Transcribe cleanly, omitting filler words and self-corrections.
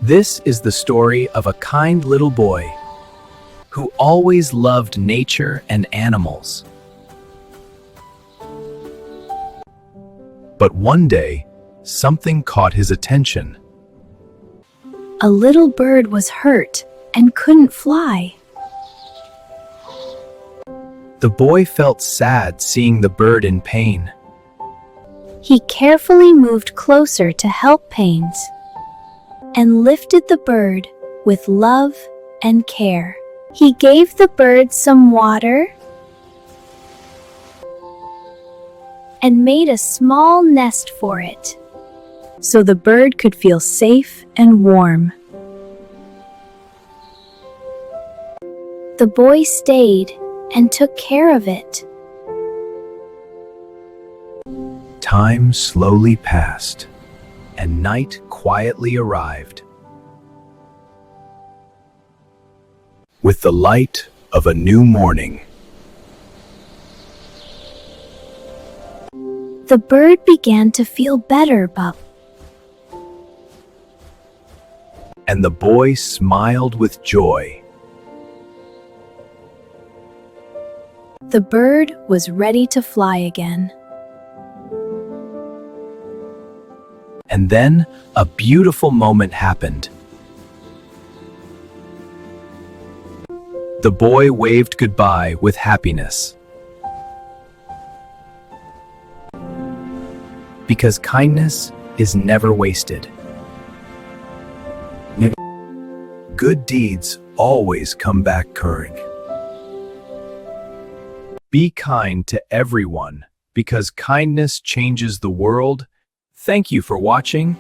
This is the story of a kind little boy who always loved nature and animals. But one day, something caught his attention. A little bird was hurt and couldn't fly. The boy felt sad seeing the bird in pain. He carefully moved closer to help Pains and lifted the bird with love and care. He gave the bird some water and made a small nest for it, so the bird could feel safe and warm. The boy stayed and took care of it. Time slowly passed, and night quietly arrived. With the light of a new morning, the bird began to feel better, and the boy smiled with joy. The bird was ready to fly again. And then a beautiful moment happened. The boy waved goodbye with happiness. Because kindness is never wasted. Good deeds always come back current. Be kind to everyone, because kindness changes the world. Thank you for watching.